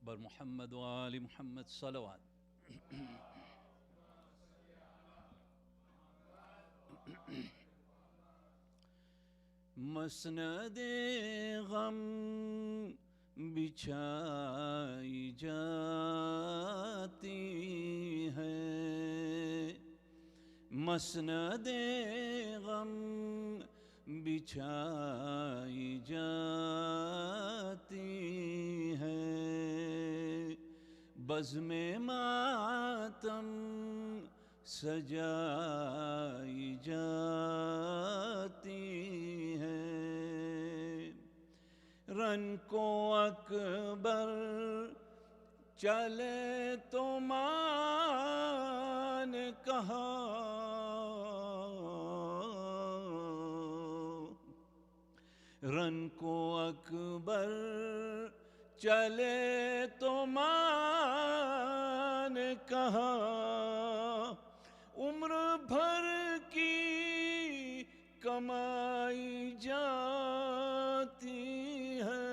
بر محمد وآل محمد صلوات. مسند غم بچھائی جاتی ہے، مسند غم بچھائی جاتی ہے، بزم ماتم سجائی جاتی ہے، رن کو اکبر چلے تو ماں نے کہا، رن کو اکبر چلے تو ماں نے کہا، عمر بھر کی کمائی جاتی ہے،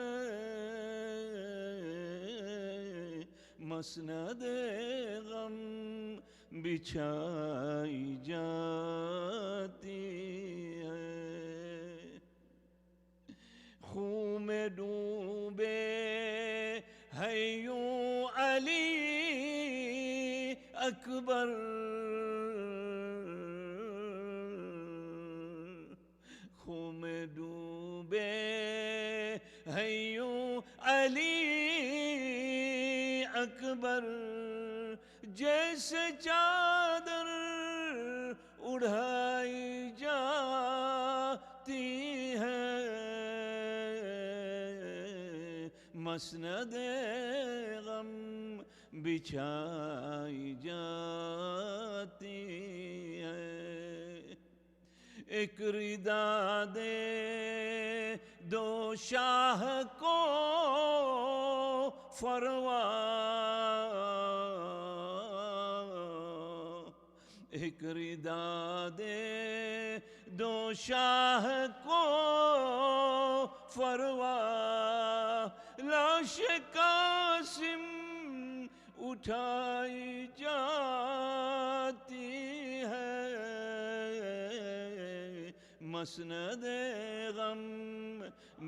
مسند غم بچھائی جاتی ہے، خون میں ڈوبے ہے یوں علی اکبر، خون میں ڈوبے ہے یوں علی اکبر، جیسے چادر اڑائی جاتی ہے، مسند غم بچھائی جاتی ہے، ایک ردا دے دو شاہ کو فروا، ایک ردا دے دو شاہ کو فروا، لاش قاسم اٹھائی جاتی ہے، مسند غم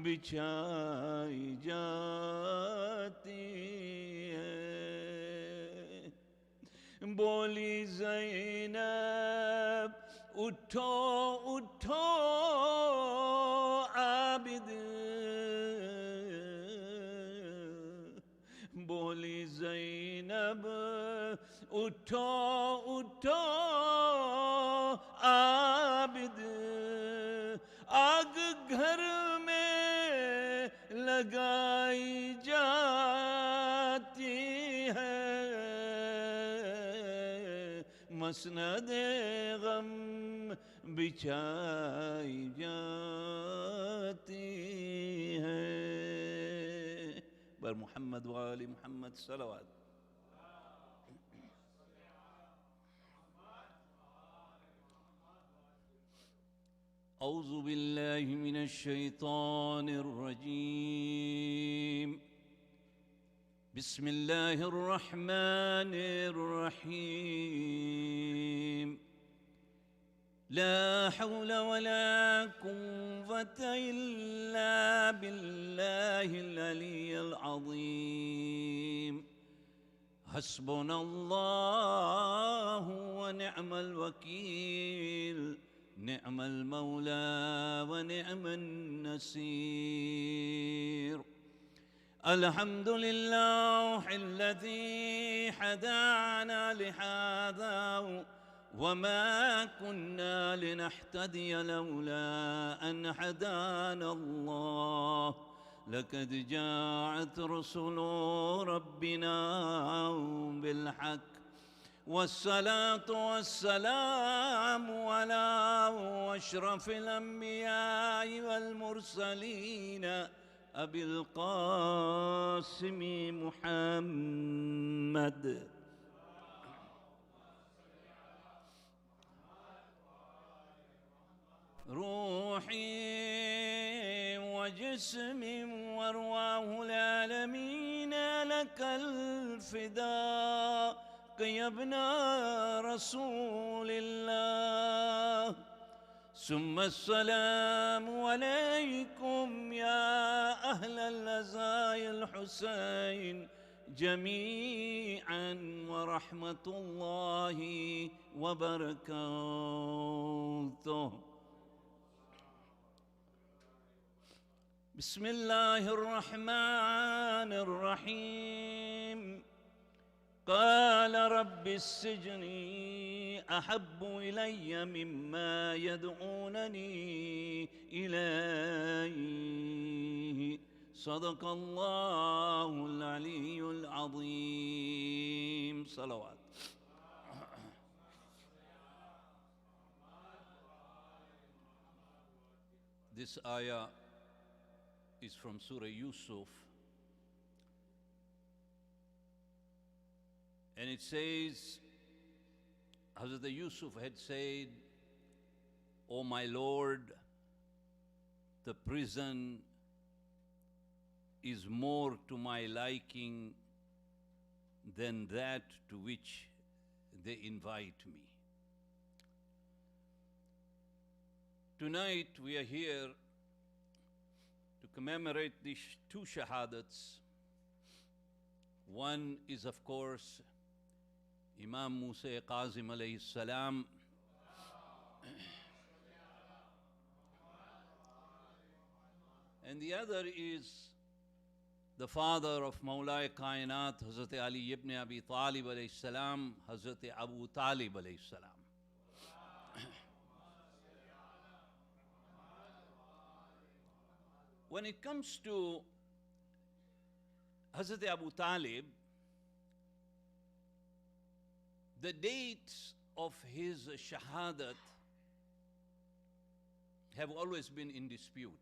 بچھائی جاتی ہے، بولی زینب اٹھو اٹھو عابد، بولی زینب اٹھو اٹھو عابد، آگ گھر میں لگائی جاتی ہے، مسند غم بچھائی جاتی ہے، بر محمد وآل محمد صلوات. اعوذ باللہ من الشیطان الرجیم، بسم اللہ الرحمن الرحیم، لا حول ولا قوة إلا بالله العلي العظيم، حسبنا الله ونعم الوكيل، نعم المولى ونعم النصير، الحمد لله الذي هدانا لهذا وما كنا لنهتدي لولا أن هدانا الله، لقد جاءت رسل ربنا بالحق، والصلاة والسلام على أشرف الأنبياء والمرسلين أبي القاسم محمد. روحي وجسمي وارواح العالمين لك الفداء يا ابن رسول الله. ثم السلام عليكم يا أهل الأزاي الحسين جميعا ورحمة الله وبركاته. بسم الله الرحمن الرحيم. قال رب السجن أحب إلي مما يدعونني إليه. صدق الله العلي العظيم. صلوات. This ayah is from Surah Yusuf, and it says, Hazrat Yusuf had said, "O my Lord, the prison is more to my liking than that to which they invite me." Tonight we are here to commemorate these two Shahadats. One is, of course, Imam Musa Kadhim alayhi salam, and the other is the father of Mawla Kainat, Hazrat Ali ibn Abi Talib alayhi salam, Hazrat Abu Talib alayhi salam. When it comes to Hazrat Abu Talib, the dates of his Shahadat have always been in dispute.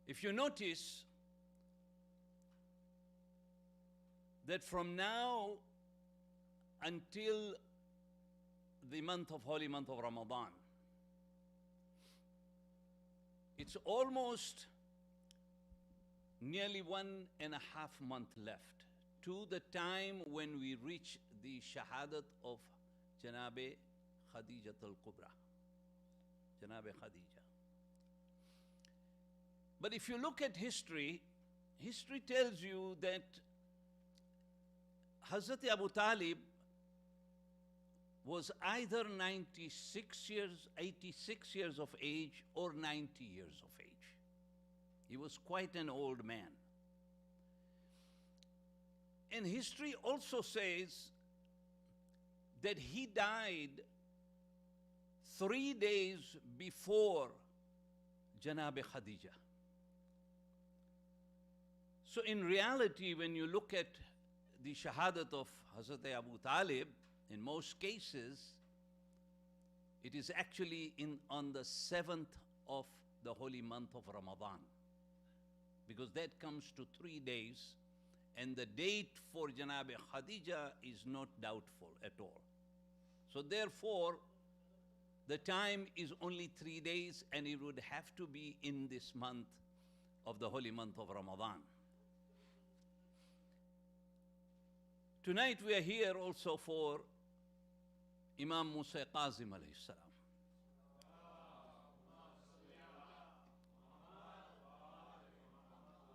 If you notice that from now until the holy month of Ramadan, it's almost nearly 1.5 months left to the time when we reach the Shahadat of Janabe Khadijat al-Kubra, Janabe Khadija. But if you look at history, history tells you that Hazrat Abu Talib was either 86 years of age or 90 years of age. He was quite an old man. And history also says that he died 3 days before Janabe Khadija. So in reality, when you look at the Shahadat of Hazrat Abu Talib, in most cases, it is actually on the 7th of the holy month of Ramadan, because that comes to 3 days, and the date for Janabe Khadija is not doubtful at all. So therefore, the time is only 3 days, and it would have to be in this month of the holy month of Ramadan. Tonight we are here also for Imam Musa Kadhim alayhi salam.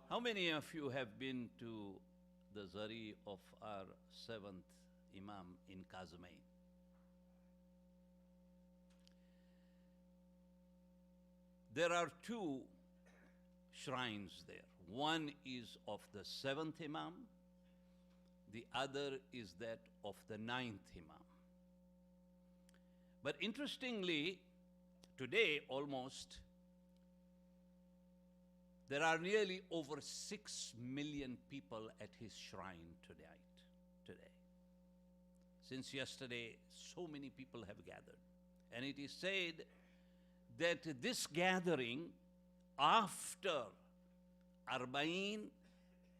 How many of you have been to the Zari of our 7th Imam in Kassam? There are 2 shrines there. One is of the 7th Imam, the other is that of the 9th Imam. But interestingly, today almost, there are nearly over 6 million people at his shrine today. Since yesterday, so many people have gathered. And it is said that this gathering after Arba'in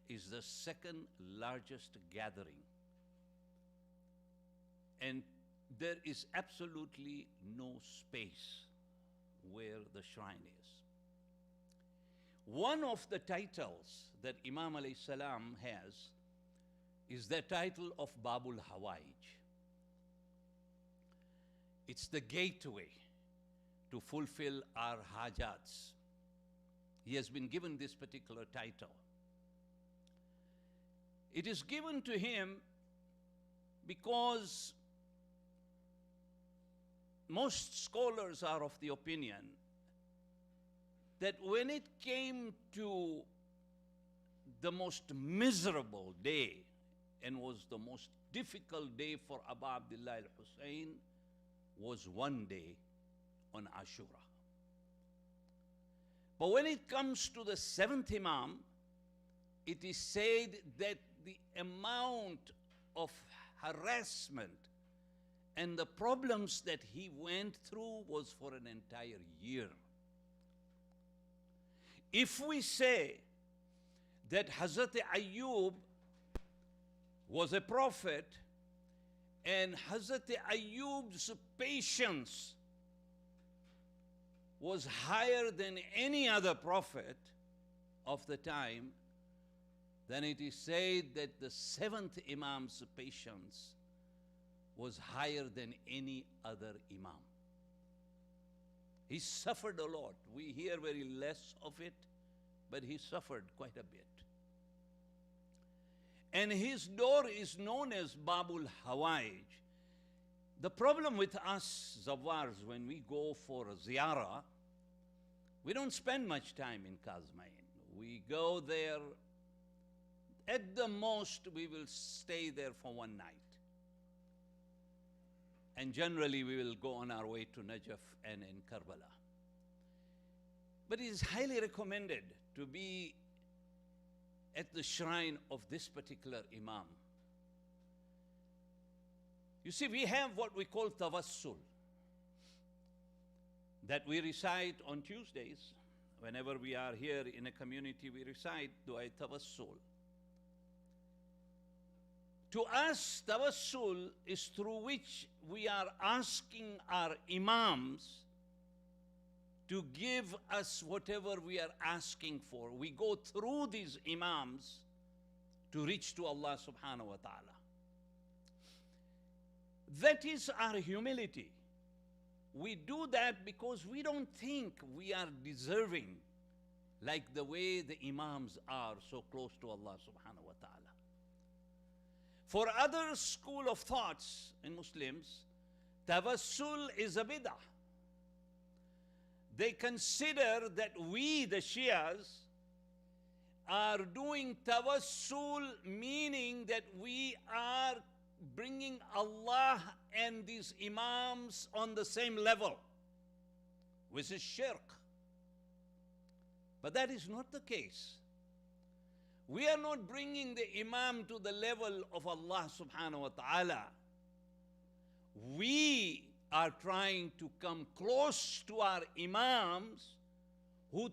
is the 2nd largest gathering. And there is absolutely no space where the shrine is. One of the titles that Imam alayhi salam has is the title of Babul Hawaij. It's the gateway to fulfill our hajats. He has been given this particular title. It is given to him because most scholars are of the opinion that when it came to the most miserable day and was the most difficult day for Abu Abdullah al-Hussein was one day on Ashura. But when it comes to the seventh Imam, it is said that the amount of harassment and the problems that he went through was for an entire year. If we say that Hazrat Ayyub was a prophet and Hazrat Ayyub's patience was higher than any other prophet of the time, then it is said that the seventh Imam's patience was higher than any other Imam. He suffered a lot. We hear very less of it, but he suffered quite a bit. And his door is known as Babul Hawaij. The problem with us Zawars, when we go for a ziyarah, we don't spend much time in Kazmain. We go there, at the most we will stay there for one night. And generally we will go on our way to Najaf and in Karbala. But it is highly recommended to be at the shrine of this particular Imam. You see, we have what we call tawassul, that we recite on Tuesdays. Whenever we are here in a community, we recite Dua Tawassul. To us, tawassul is through which we are asking our Imams to give us whatever we are asking for. We go through these Imams to reach to Allah subhanahu wa ta'ala. That is our humility. We do that because we don't think we are deserving like the way the Imams are so close to Allah subhanahu wa ta'ala. For other school of thoughts in Muslims, tawassul is a bid'ah. They consider that we, the Shias, are doing tawassul, meaning that we are bringing Allah and these Imams on the same level, which is shirk. But that is not the case. We are not bringing the Imam to the level of Allah subhanahu wa ta'ala. We are trying to come close to our Imams,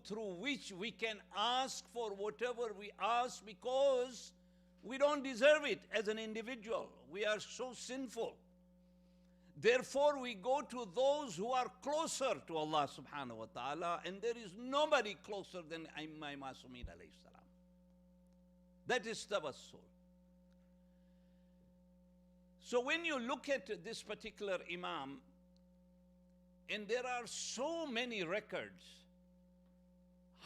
through which we can ask for whatever we ask, because we don't deserve it as an individual. We are so sinful. Therefore, we go to those who are closer to Allah subhanahu wa ta'ala, and there is nobody closer than Imam Masumin alayhi salam. That is tawassul. So when you look at this particular Imam, and there are so many records,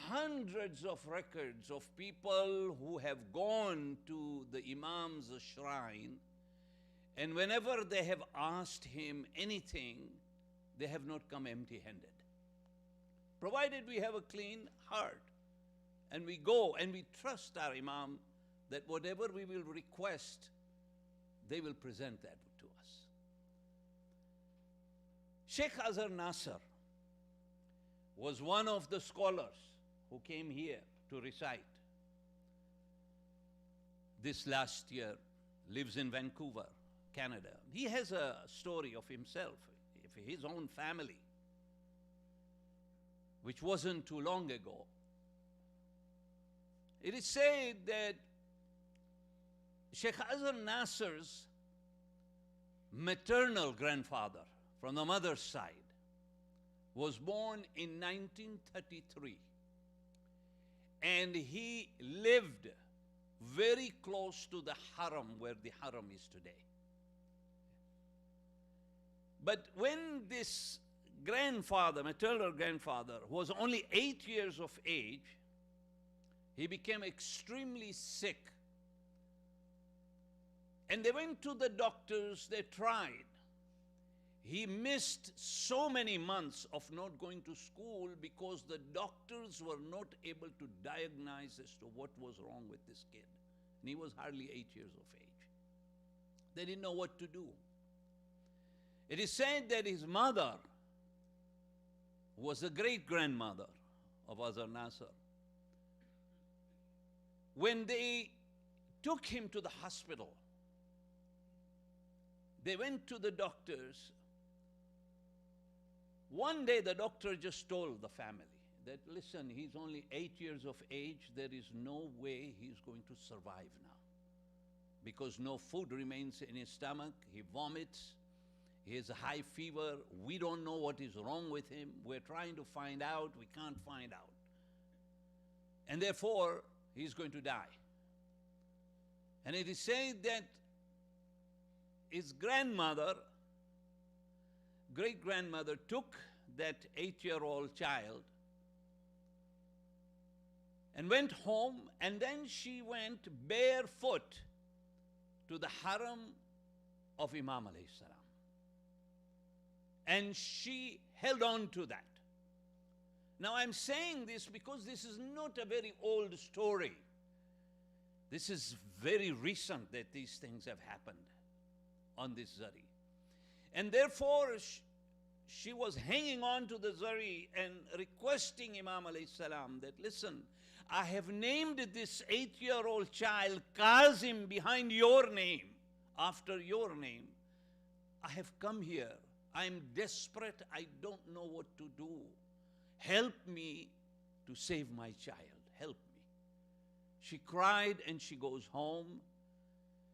hundreds of records of people who have gone to the Imam's shrine, and whenever they have asked him anything, they have not come empty-handed. Provided we have a clean heart, and we go and we trust our Imam that whatever we will request, they will present that to us. Sheikh Azhar Nasser was one of the scholars who came here to recite. This last year, lives in Vancouver, Canada. He has a story of himself, of his own family, which wasn't too long ago. It is said that Sheikh Azhar Nasser's maternal grandfather from the mother's side was born in 1933. and he lived very close to the haram, where the haram is today. But when this grandfather, maternal grandfather, was only 8 years of age, he became extremely sick. And they went to the doctors, they tried. He missed so many months of not going to school because the doctors were not able to diagnose as to what was wrong with this kid. And he was hardly 8 years of age. They didn't know what to do. It is said that his mother was the great-grandmother of Hazrat Nasser. When they took him to the hospital, they went to the doctors. One day the doctor just told the family that, listen, he's only 8 years of age. There is no way he's going to survive now, because no food remains in his stomach. He vomits. He has a high fever. We don't know what is wrong with him. We're trying to find out. We can't find out. And therefore, he's going to die. And it is said that his grandmother, great-grandmother, took that 8-year-old child and went home, and then she went barefoot to the haram of Imam alayhi salam. And she held on to that. Now I'm saying this because this is not a very old story. This is very recent that these things have happened on this zari. And therefore, she was hanging on to the zari and requesting Imam alayhi salam that, listen, I have named this 8-year-old child Kassam behind your name, after your name. I have come here. I'm desperate. I don't know what to do. Help me to save my child. Help me. She cried and she goes home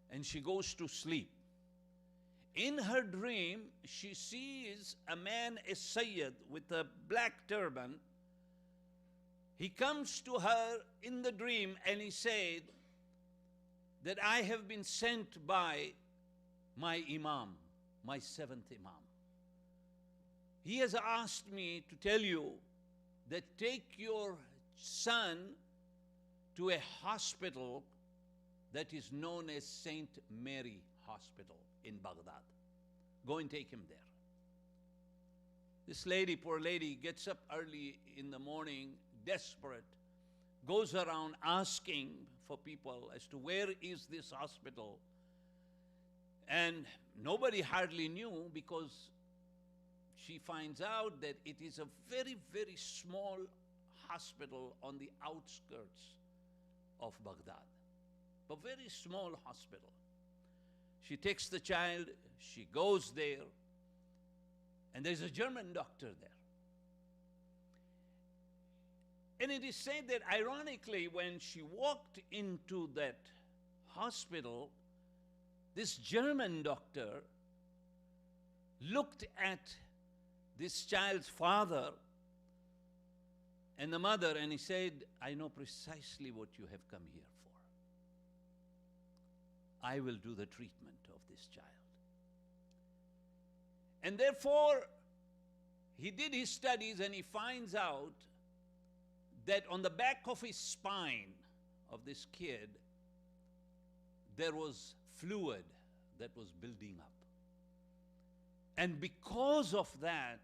and she goes to sleep. In her dream, she sees a man, a Sayyid, with a black turban. He comes to her in the dream and he said that I have been sent by my Imam, my 7th Imam. He has asked me to tell you that take your son to a hospital that is known as St. Mary Hospital in Baghdad. Go and take him there. This lady, poor lady, gets up early in the morning, desperate, goes around asking for people as to where is this hospital. And nobody hardly knew, because she finds out that it is a very, very small hospital on the outskirts of Baghdad. A very small hospital. She takes the child, she goes there, and there's a German doctor there. And it is said that ironically, when she walked into that hospital, this German doctor looked at this child's father and the mother, and he said, I know precisely what you have come here for. I will do the treatment of this child. And therefore, he did his studies and he finds out that on the back of his spine of this kid, there was fluid that was building up. And because of that,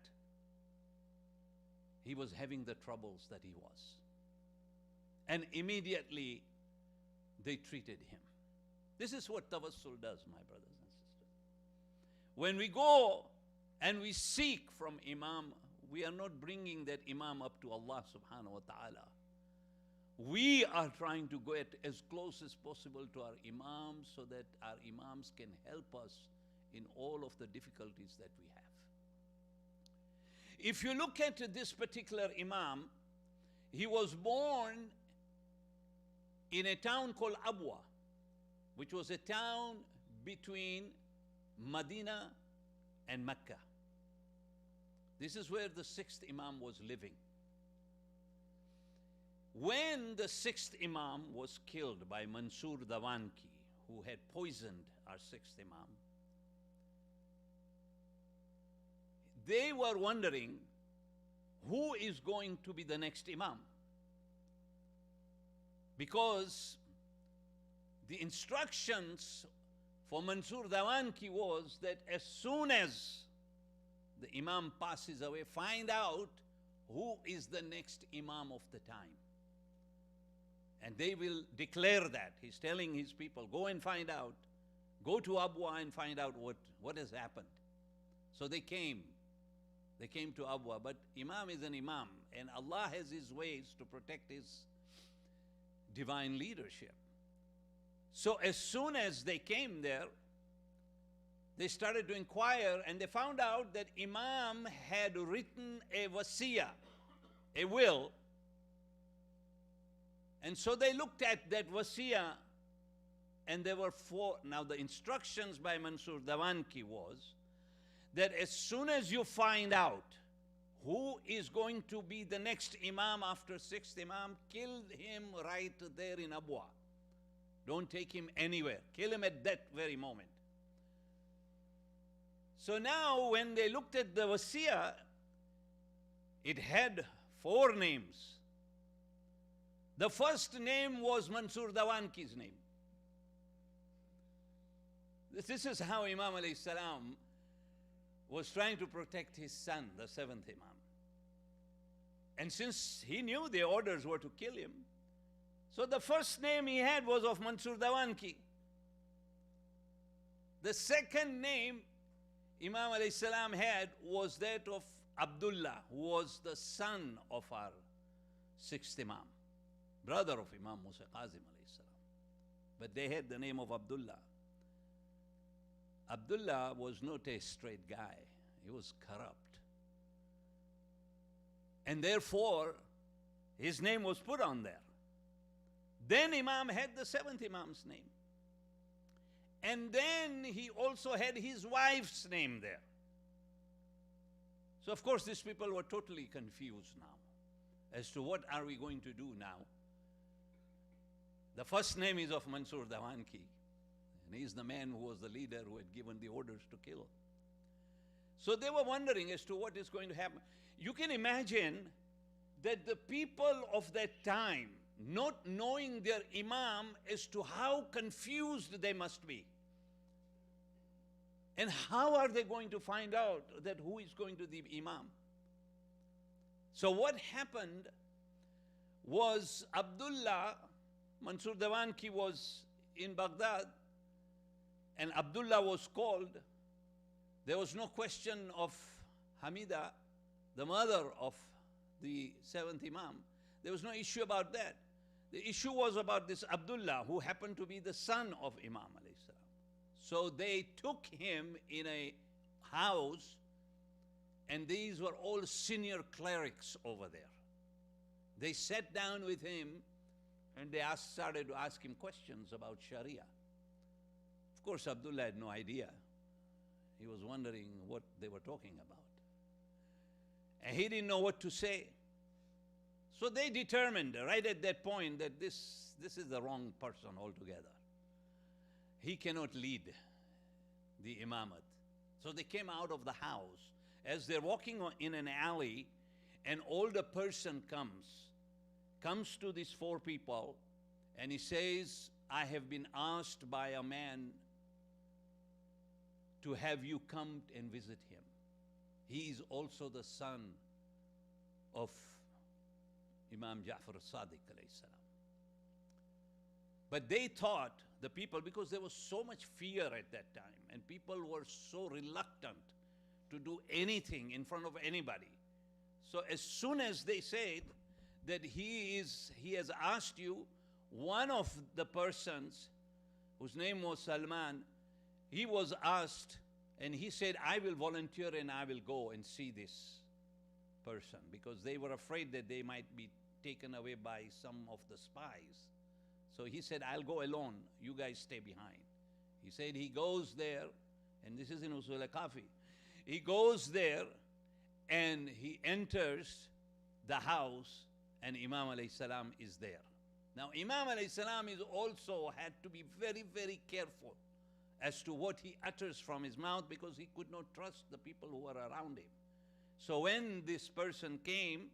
he was having the troubles that he was. And immediately, they treated him. This is what tawassul does, my brothers and sisters. When we go and we seek from Imam, we are not bringing that Imam up to Allah subhanahu wa ta'ala. We are trying to get as close as possible to our Imams so that our Imams can help us in all of the difficulties that we have. If you look at this particular Imam, he was born in a town called Abwa, which was a town between Medina and Mecca. This is where the 6th Imam was living. When the sixth Imam was killed by Mansur Dawanki, who had poisoned our sixth Imam, they were wondering who is going to be the next Imam. Because the instructions for Mansur Dawanki was that as soon as the Imam passes away, find out who is the next Imam of the time. And they will declare that. He's telling his people, go and find out. Go to Abwa and find out what has happened. So they came. They came to Abwa. But Imam is an Imam. And Allah has His ways to protect His divine leadership. So as soon as they came there, they started to inquire, and they found out that Imam had written a wasiya, a will. And so they looked at that wasiya, and there were four. Now the instructions by Mansur Dawanki was that as soon as you find out who is going to be the next Imam after sixth Imam, kill him right there in Abwa. Don't take him anywhere. Kill him at that very moment. So now when they looked at the wasiya, it had four names. The first name was Mansur Dawanki's name. This is how Imam alayhi salam was trying to protect his son, the seventh Imam. And since he knew the orders were to kill him, so the first name he had was of Mansur Dawanki. The second name Imam alayhi salam had was that of Abdullah, who was the son of our sixth Imam, brother of Imam Musa Kadhim alayhi salam. But they had the name of Abdullah. Abdullah was not a straight guy. He was corrupt. And therefore, his name was put on there. Then Imam had the seventh Imam's name. And then he also had his wife's name there. So of course these people were totally confused now as to what are we going to do now. The first name is of Mansur Dawanki, and he's the man who was the leader who had given the orders to kill. So they were wondering as to what is going to happen. You can imagine that the people of that time, not knowing their Imam, as to how confused they must be. And how are they going to find out that who is going to be Imam? So what happened was Abdullah, Mansur Dawanki was in Baghdad, and Abdullah was called. There was no question of Hamida, the mother of the seventh Imam. There was no issue about that. The issue was about this Abdullah, who happened to be the son of Imam alayhi salam. So they took him in a house, and these were all senior clerics over there. They sat down with him, and they started to ask him questions about Sharia. Of course, Abdullah had no idea. He was wondering what they were talking about. And he didn't know what to say. So they determined right at that point that this is the wrong person altogether. He cannot lead the imamate. So they came out of the house. As they're walking in an alley, an older person comes to these four people, and he says, I have been asked by a man to have you come and visit him. He is also the son of Imam Ja'far al-Sadiq alayhi salam. But they thought, the people, because there was so much fear at that time, and people were so reluctant to do anything in front of anybody. So as soon as they said that he has asked you, one of the persons whose name was Salman, he was asked, and he said, I will volunteer and I will go and see this person, because they were afraid that they might be taken away by some of the spies. So he said, I'll go alone, you guys stay behind. He said he goes there, and this is in Usul al-Kafi. He goes there and he enters the house, and Imam alayhi salam is there. Now Imam alayhi salam is also had to be very, very careful as to what he utters from his mouth, because he could not trust the people who were around him. So when this person came,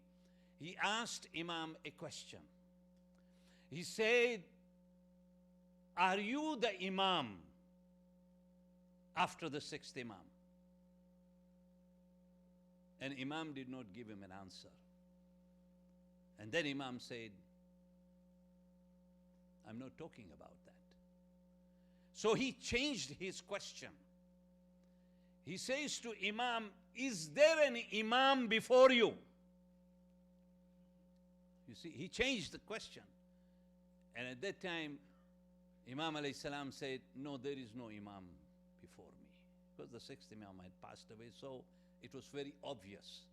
he asked Imam a question. He said, "Are you the Imam after the sixth Imam?" And Imam did not give him an answer. And then Imam said, "I'm not talking about that." So he changed his question. He says to Imam, "Is there an Imam before you?" You see, he changed the question. And at that time, Imam alayhi salam said, "No, there is no Imam before me." Because the sixth Imam had passed away, so it was very obvious.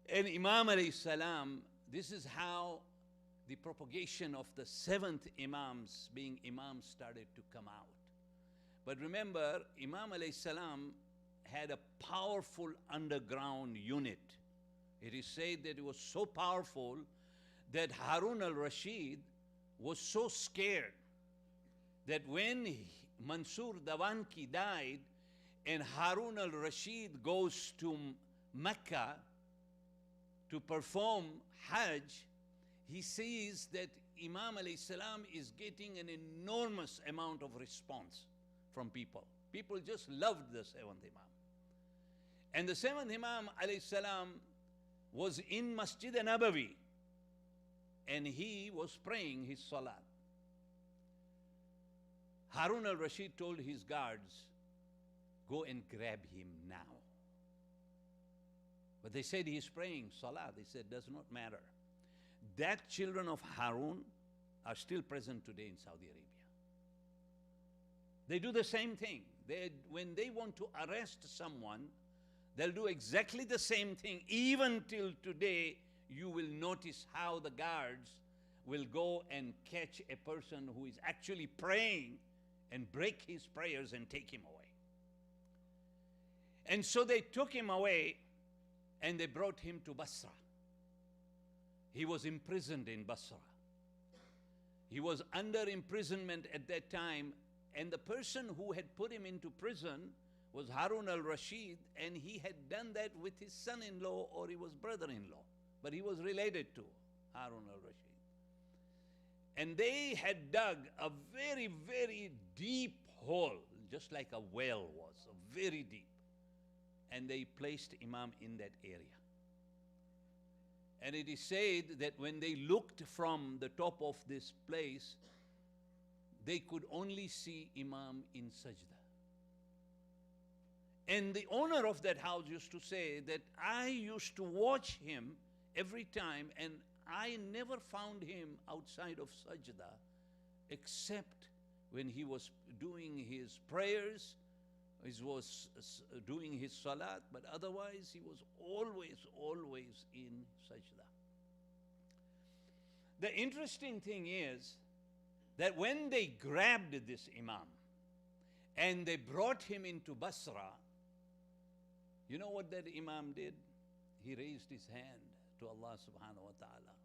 And Imam alayhi salam, this is how the propagation of the seventh Imams being Imams started to come out. But remember, Imam alayhi salam had a powerful underground unit. It is said that it was so powerful that Harun al-Rashid was so scared that when Mansur Dawanki died and Harun al-Rashid goes to Mecca to perform Hajj, he sees that Imam alayhi salam is getting an enormous amount of response from people. People just loved the seventh Imam. And the seventh Imam alayhi salam was in Masjid Nabawi, and he was praying his salat. Harun al-Rashid told his guards, "Go and grab him now." But they said he's praying salat. They said, "Does not matter." That children of Harun are still present today in Saudi Arabia. They do the same thing. When they want to arrest someone, they'll do exactly the same thing. Even till today, you will notice how the guards will go and catch a person who is actually praying and break his prayers and take him away. And so they took him away and they brought him to Basra. He was imprisoned in Basra. He was under imprisonment at that time, and the person who had put him into prison was Harun al-Rashid, and he had done that with his son-in-law or he was brother-in-law, but he was related to Harun al-Rashid. And they had dug a very, very deep hole, just like a well was, very deep. And they placed Imam in that area. And it is said that when they looked from the top of this place, they could only see Imam in sajda. And the owner of that house used to say that I used to watch him every time, and I never found him outside of sajda except when he was doing his prayers, he was doing his salat, but otherwise he was always in sajda. The interesting thing is that when they grabbed this Imam and they brought him into Basra, you know what that Imam did? He raised his hand to Allah subhanahu wa ta'ala.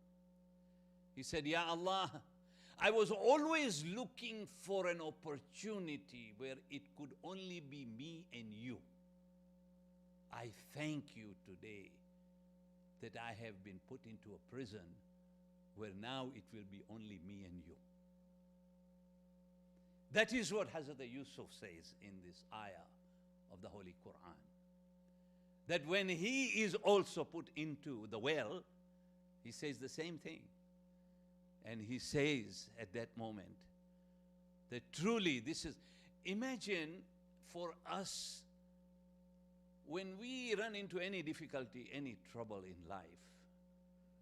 He said, "Ya Allah, I was always looking for an opportunity where it could only be me and you. I thank you today that I have been put into a prison where now it will be only me and you." That is what Hazrat Yusuf says in this ayah of the Holy Quran. That when he is also put into the well, he says the same thing. And he says at that moment that truly this is, imagine for us, when we run into any difficulty, any trouble in life,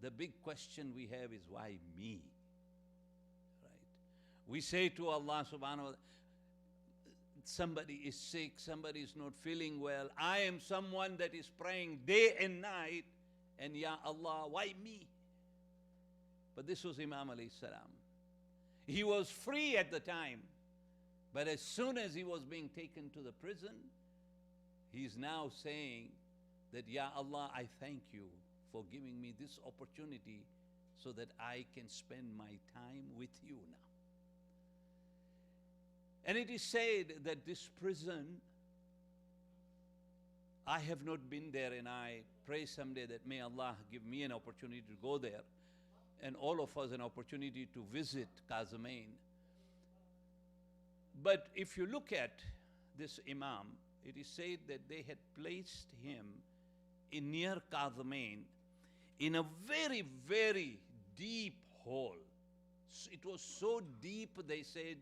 the big question we have is, why me? Right? We say to Allah subhanahu wa ta'ala, somebody is sick, somebody is not feeling well. I am someone that is praying day and night, and Ya Allah, why me? But this was Imam alayhi salam. He was free at the time, but as soon as he was being taken to the prison, he's now saying that, Ya Allah, I thank you for giving me this opportunity so that I can spend my time with you now. And it is said that this prison, I have not been there, and I pray someday that may Allah give me an opportunity to go there, and all of us an opportunity to visit Kazimain. But if you look at this Imam, it is said that they had placed him in near Kazimain in a very, very deep hole. It was so deep, they said,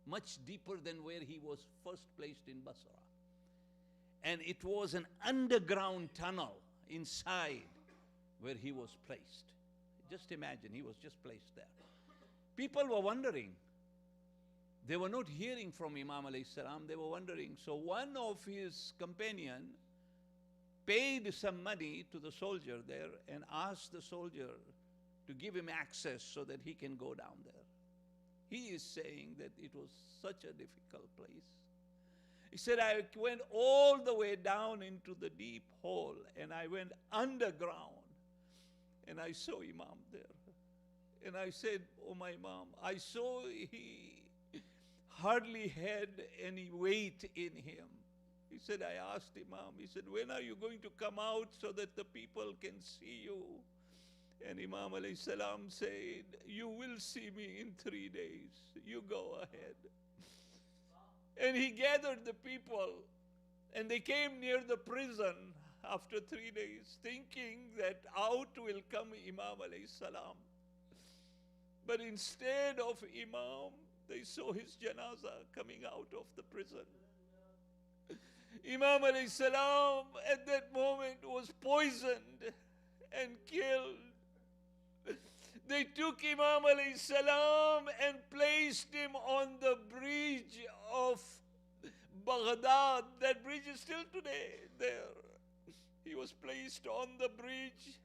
much deeper than where he was first placed in Basra. And it was an underground tunnel inside where he was placed. Just imagine, he was just placed there. People were wondering. They were not hearing from Imam alayhi salam, they were wondering. So one of his companion paid some money to the soldier there and asked the soldier to give him access so that he can go down there. He is saying that it was such a difficult place. He said, I went all the way down into the deep hole, and I went underground, and I saw Imam there. And I said, oh my Imam, I saw he hardly had any weight in him. He said, I asked Imam, he said, when are you going to come out so that the people can see you? And Imam alayhi salam said, you will see me in 3 days. You go ahead. And he gathered the people, and they came near the prison after 3 days, thinking that out will come Imam alayhi salam. But instead of Imam, they saw his janazah coming out of the prison. Imam alayhi salam at that moment was poisoned and killed. They took Imam alayhi salam and placed him on the bridge of Baghdad. That bridge is still today there. He was placed on the bridge.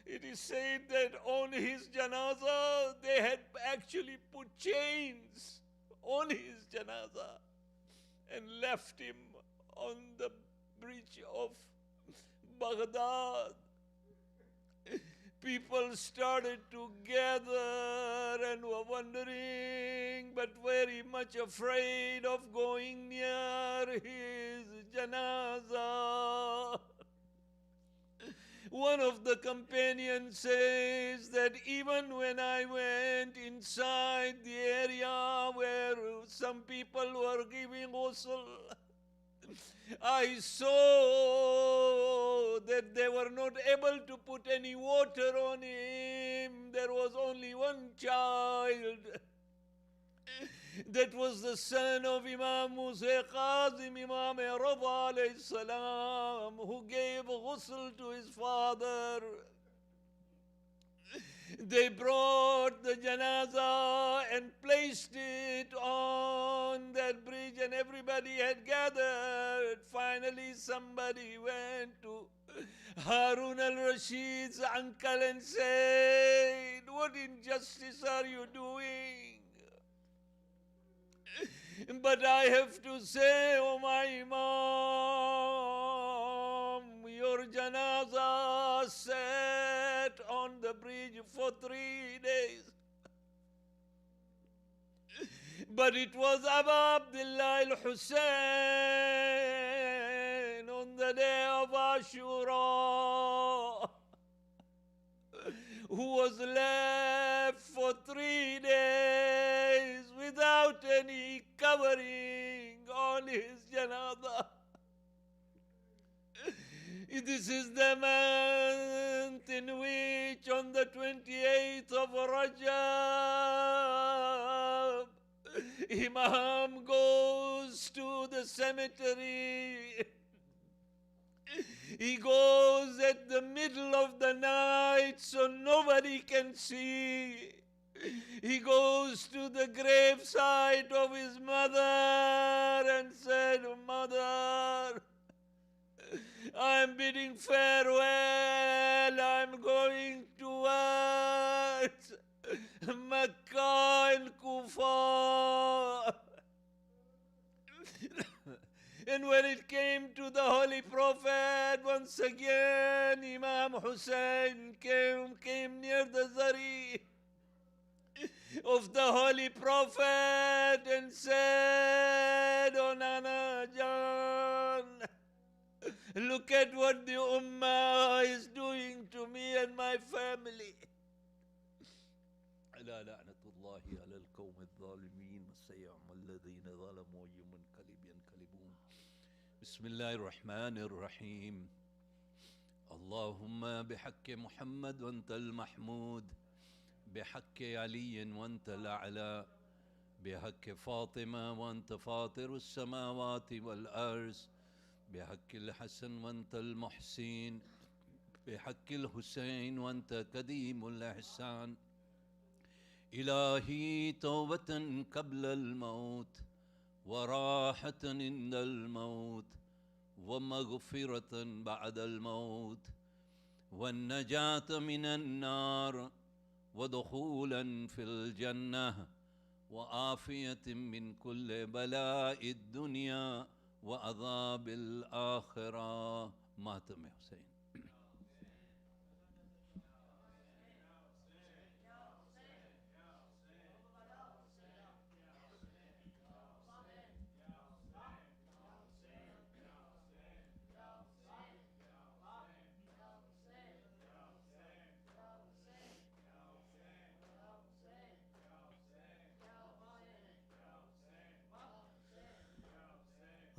It is said that on his janazah, they had actually put chains on his janazah and left him on the bridge of Baghdad. People started to gather and were wondering, but very much afraid of going near his janazah. One of the companions says that even when I went inside the area where some people were giving ghusl, I saw that they were not able to put any water on him. There was only one child. That was the son of Imam Musa Kadhim, Imam Rada alayhi salam, who gave ghusl to his father. They brought the janazah and placed it on that bridge, and everybody had gathered. Finally, somebody went to Harun al-Rashid's uncle and said, what injustice are you doing? But I have to say, oh my Imam, your janazah sat on the bridge for 3 days. But it was Abu Abdullah al-Hussein on the day of Ashura, who was left for 3 days without any covering on his janazah. This is the month in which on the 28th of Rajab, Imam goes to the cemetery. He goes at the middle of the night so nobody can see. He goes to the graveside of his mother and said, Mother, I'm bidding farewell. I'm going towards Makkah and Kufa. And when it came to the Holy Prophet, once again Imam Hussein came near the zari of the Holy Prophet and said, "Oh Nana Jan, look at what the Ummah is doing to me and my family." ألا لعنة الله على القوم الظالمين وسيعمل الذين ظلموا ينقلبون. بسم الله الرحمن الرحيم. اللهم بحق محمد وانت المحمود، بحق علي وانت الأعلى، بحق فاطمة وانت فاطر السماوات والأرض، بحق الحسن وانت المحسين، بحق الحسين وانت كديم الإحسان. إلهي توبة قبل الموت، وراحة عند الموت، ومغفرة بعد الموت، والنجاة من النار، ودخولا في الجنة، وعافية من كل بلاء الدنيا وعذاب الآخرة. ماتم حسين.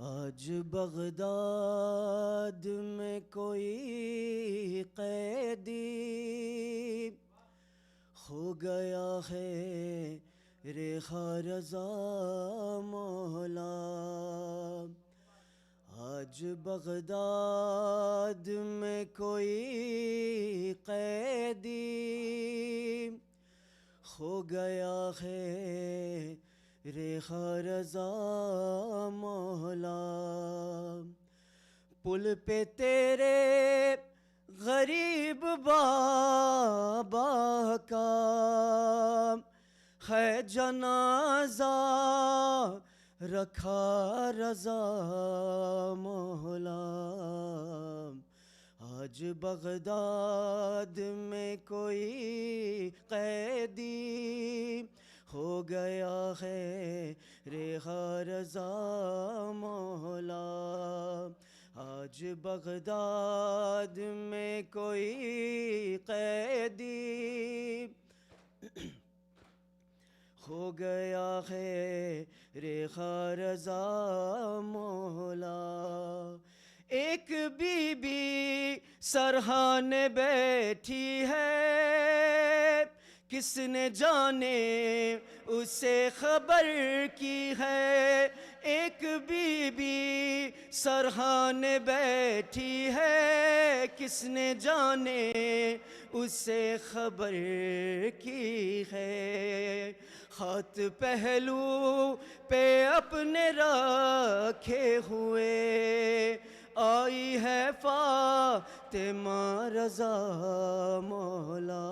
آج بغداد میں کوئی قیدی ہو گیا ہے رخا رضا مولا. آج بغداد میں کوئی قیدی ہو گیا ہے رخا رضا مولا. پل پہ تیرے غریب بابا کا ہے جنازہ رکھا رضا مولا. آج بغداد میں کوئی قیدی ہو گیا ہے رخا رضا مولا. آج بغداد میں کوئی قیدی ہو گیا ہے رخا رضا مولا. ایک بی بی سرہانے بیٹھی ہے، کس نے جانے اسے خبر کی ہے. ایک بی بی سرہانے بیٹھی ہے، کس نے جانے اسے خبر کی ہے. ہاتھ پہلو پہ اپنے رکھے ہوئے آئی ہے فاطمہ رضا مولا.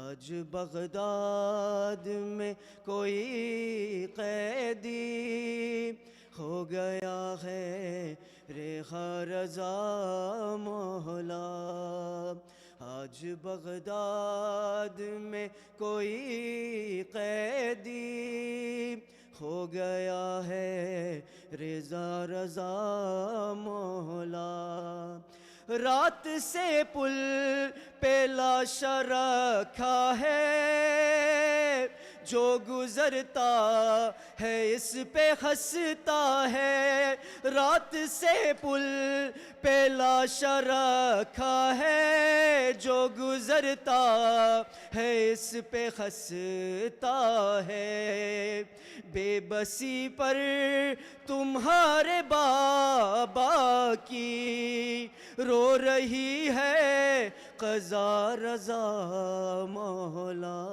آج بغداد میں کوئی قیدی ہو گیا ہے رخا رضا مولا. آج بغداد میں کوئی قیدی ہو گیا ہے رضا مولا. رات سے پل پہ لاشا رکھا ہے، جو گزرتا ہے اس پہ ہنستا ہے. رات سے پل پہ لاشا رکھا ہے، جو گزرتا ہے اس پہ ہنستا ہے. بے بسی پر تمہارے بابا کی رو رہی ہے قضا رضا مولا.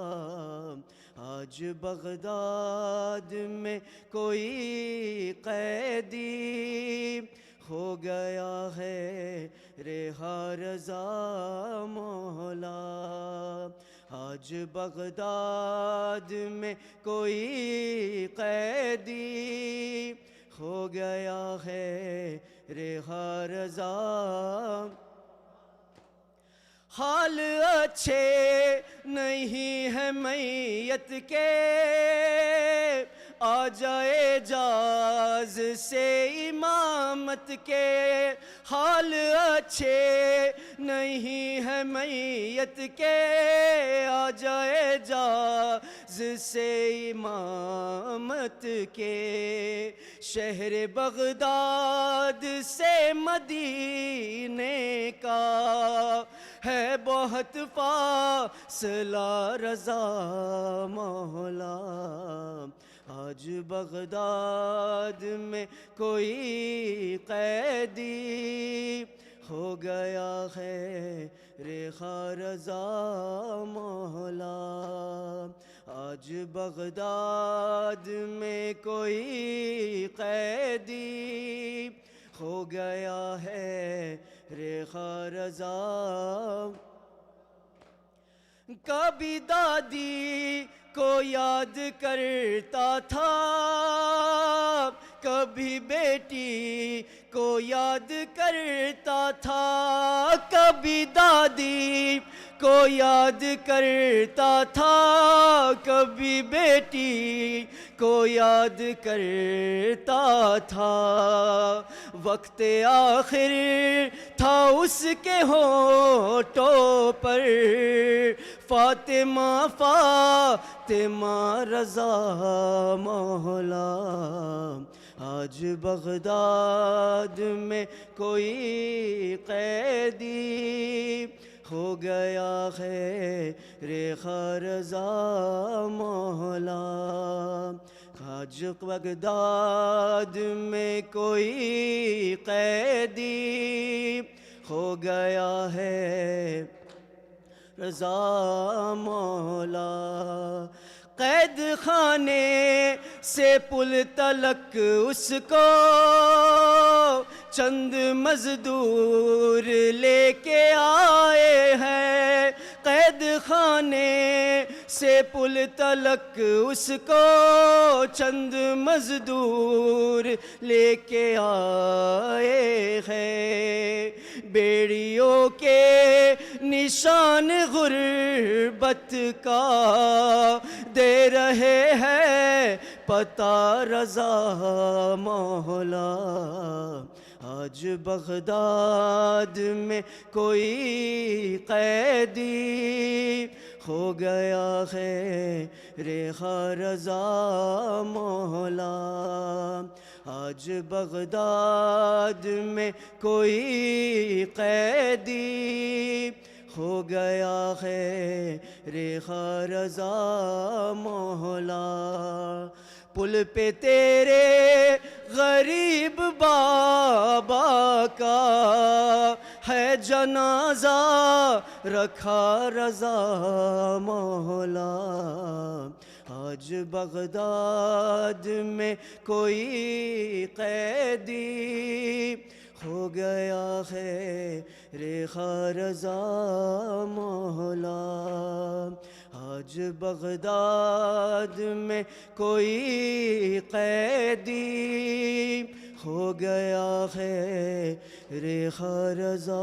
آج بغداد میں کوئی قیدی ہو گیا ہے رخا رضا مولا. آج بغداد میں کوئی قیدی ہو گیا ہے رہا رضا حال اچھے نہیں ہے میت کے آ جائے جاز سے امامت کے حال اچھے نہیں ہے میت کے آ جائے جاز سے امامت کے شہر بغداد سے مدینے کا ہے بہت فاصلہ رضا مولا آج بغداد میں کوئی قیدی ہو گیا ہے رخا رضا مولا آج بغداد میں کوئی قیدی ہو گیا ہے رخا رضا کبھی دادی کو یاد کرتا تھا کبھی بیٹی کو یاد کرتا تھا کبھی دادی کو یاد کرتا تھا کبھی بیٹی کو یاد کرتا تھا وقت آخر تھا اس کے ہونٹوں پر فاطمہ فاطمہ رضا مولا آج بغداد میں کوئی قیدی ہو گیا ہے رخا رضا مولا آج بغداد میں کوئی قیدی ہو گیا ہے رضا مولا قید خانے سے پل تلک اس کو چند مزدور لے کے آئے ہیں قید خانے سے پل تلک اس کو چند مزدور لے کے آئے ہیں بیڑیوں کے نشان غربت کا دے رہے ہیں پتہ رضا مولا آج بغداد میں کوئی قیدی ہو گیا ہے رخا رضا مولا آج بغداد میں کوئی قیدی ہو گیا ہے رخا رضا مولا پل پہ تیرے غریب بابا کا ہے جنازہ رکھا رضا مولا آج بغداد میں کوئی قیدی ہو گیا ہے رخا رضا مولا آج بغداد میں کوئی قیدی ہو گیا ہے رخا رضا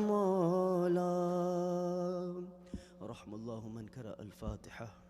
مولا رحم اللہ من قرأ الفاتحہ